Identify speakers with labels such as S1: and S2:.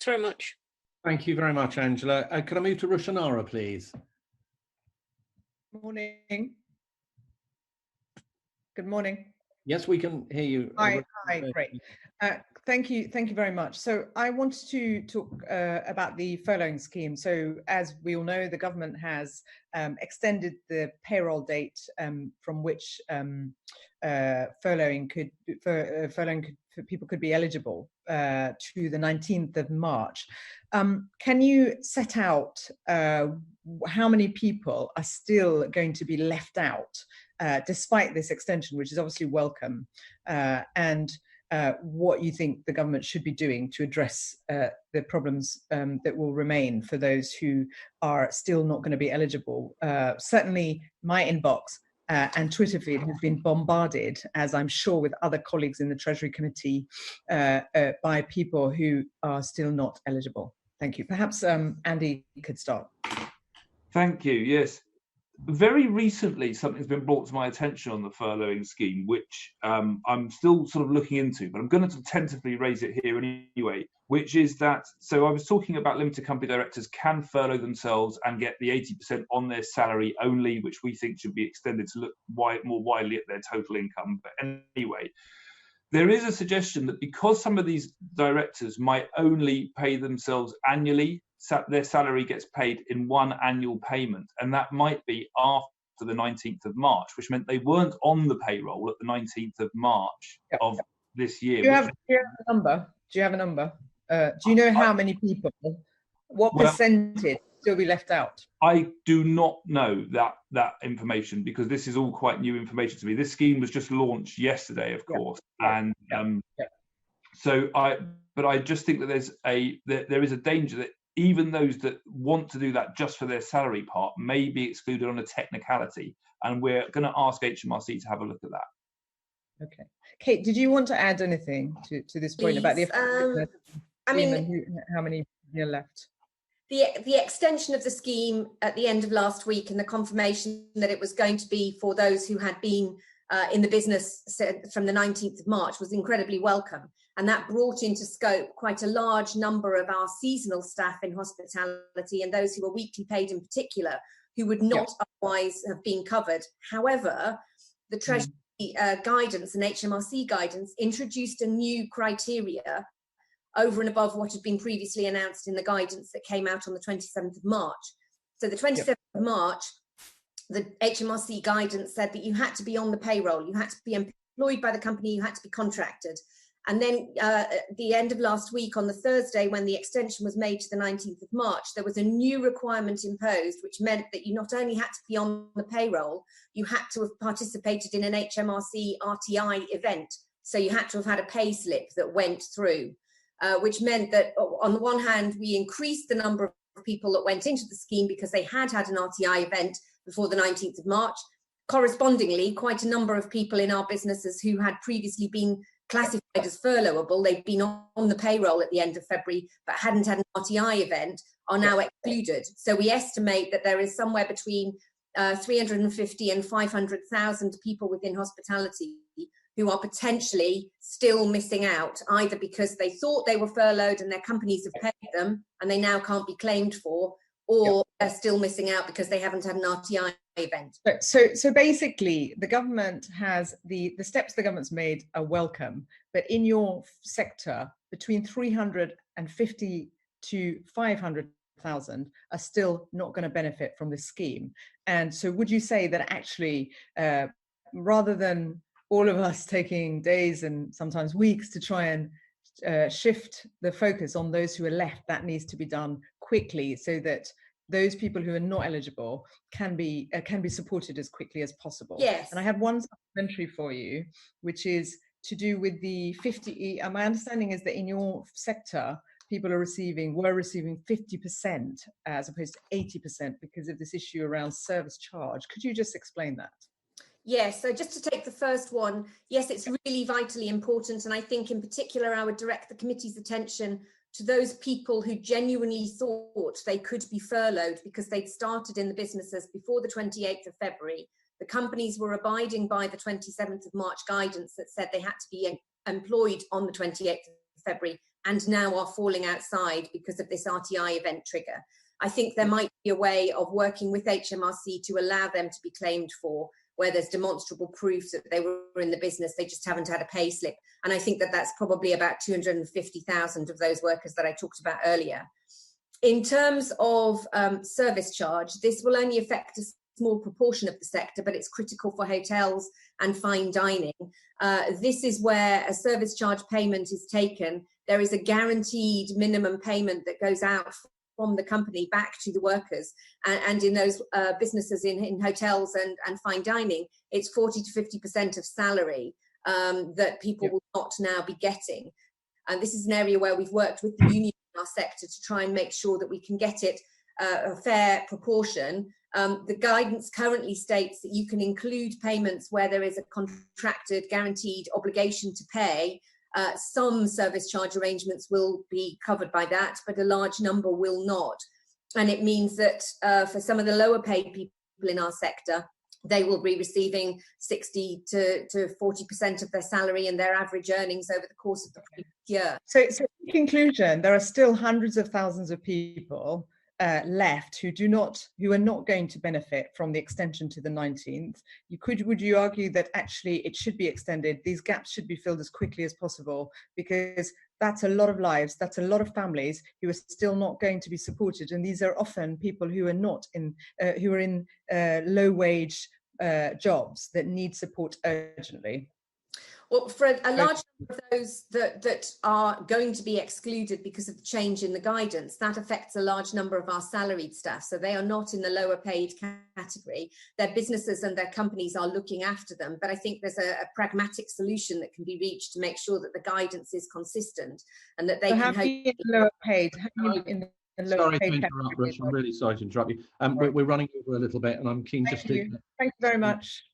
S1: Thanks very much.
S2: Thank you very much, Angela. Could I move to Rushanara, please?
S3: Morning. Good morning.
S2: Yes, we can hear you.
S3: Hi, great. Thank you very much. So I wanted to talk about the furloughing scheme. So as we all know, the government has extended the payroll date from which furloughing for people could be eligible to the 19th of March. Can you set out how many people are still going to be left out despite this extension, which is obviously welcome, and what you think the government should be doing to address the problems that will remain for those who are still not going to be eligible? Certainly my inbox and Twitter feed has been bombarded, as I'm sure with other colleagues in the Treasury Committee, by people who are still not eligible. Thank you. Perhaps Andy could start.
S4: Thank you. Yes. Very recently, something's been brought to my attention on the furloughing scheme, which I'm still sort of looking into, but I'm going to tentatively raise it here anyway, which is that, so I was talking about limited company directors can furlough themselves and get the 80% on their salary only, which we think should be extended to look more widely at their total income. But anyway, there is a suggestion that because some of these directors might only pay themselves annually, their salary gets paid in one annual payment, and that might be after the 19th of March, which meant they weren't on the payroll at the 19th of March of this year.
S3: Do you have a number? Do you have a number? Do you know how many people, what percentage still be left out?
S4: I do not know that information, because this is all quite new information to me. This scheme was just launched yesterday, of course, and so I just think that there is a danger that even those that want to do that just for their salary part may be excluded on a technicality, and we're going to ask HMRC to have a look at that.
S3: Okay, Kate, did you want to add anything to this point about the
S5: I mean,
S3: how many are left?
S5: The extension of the scheme at the end of last week and the confirmation that it was going to be for those who had been in the business from the 19th of March was incredibly welcome. And that brought into scope quite a large number of our seasonal staff in hospitality and those who were weekly paid in particular, who would not otherwise have been covered. However, the Treasury guidance and HMRC guidance introduced a new criteria over and above what had been previously announced in the guidance that came out on the 27th of March. So the 27th of March, the HMRC guidance said that you had to be on the payroll, you had to be employed by the company, you had to be contracted. And then at the end of last week, on the Thursday, when the extension was made to the 19th of March, there was a new requirement imposed, which meant that you not only had to be on the payroll, you had to have participated in an HMRC RTI event. So you had to have had a pay slip that went through, which meant that on the one hand, we increased the number of people that went into the scheme because they had had an RTI event before the 19th of March. Correspondingly, quite a number of people in our businesses who had previously been classified as furloughable, they'd been on the payroll at the end of February, but hadn't had an RTI event, are now excluded. So we estimate that there is somewhere between 350 and 500,000 people within hospitality who are potentially still missing out, either because they thought they were furloughed and their companies have paid them and they now can't be claimed for, or they're still missing out because they haven't had an RTI event.
S3: So basically, the government has the steps the government's made are welcome, but in your sector, between 350 to 500,000 are still not going to benefit from this scheme. And so would you say that actually, rather than all of us taking days and sometimes weeks to try and shift the focus on those who are left, that needs to be done quickly so that those people who are not eligible can be supported as quickly as possible?
S5: Yes.
S3: And I have one supplementary for you, which is to do with the 50. My understanding is that in your sector, people were receiving 50% as opposed to 80% because of this issue around service charge. Could you just explain that?
S5: Yes, so just to take the first one, yes, it's really vitally important. And I think in particular, I would direct the committee's attention to those people who genuinely thought they could be furloughed because they'd started in the businesses before the 28th of February. The companies were abiding by the 27th of March guidance that said they had to be employed on the 28th of February and now are falling outside because of this RTI event trigger. I think there might be a way of working with HMRC to allow them to be claimed for, where there's demonstrable proof that they were in the business, they just haven't had a pay slip. And I think that that's probably about 250,000 of those workers that I talked about earlier. In terms of service charge, this will only affect a small proportion of the sector, but it's critical for hotels and fine dining. This is where a service charge payment is taken. There is a guaranteed minimum payment that goes out from the company back to the workers, and in those businesses in hotels and fine dining, it's 40 to 50% of salary that people will not now be getting. And this is an area where we've worked with the union in our sector to try and make sure that we can get it a fair proportion. The guidance currently states that you can include payments where there is a contracted guaranteed obligation to pay. Some service charge arrangements will be covered by that, but a large number will not. And it means that for some of the lower paid people in our sector, they will be receiving 60 to 40% of their salary and their average earnings over the course of the previous year.
S3: So in conclusion, there are still hundreds of thousands of people left who are not going to benefit from the extension to the 19th. Would you argue that actually it should be extended? These gaps should be filled as quickly as possible, because that's a lot of lives, that's a lot of families who are still not going to be supported, and these are often people who are not in who are in low wage jobs that need support urgently.
S5: Well, for a large number of those that are going to be excluded because of the change in the guidance, that affects a large number of our salaried staff. So they are not in the lower paid category. Their businesses and their companies are looking after them. But I think there's a pragmatic solution that can be reached to make sure that the guidance is consistent and that they can
S3: in lower paid.
S2: Sorry to interrupt, Rush. I'm really sorry to interrupt you. We're running over a little bit, and I'm keen just to...
S3: Thank you very much.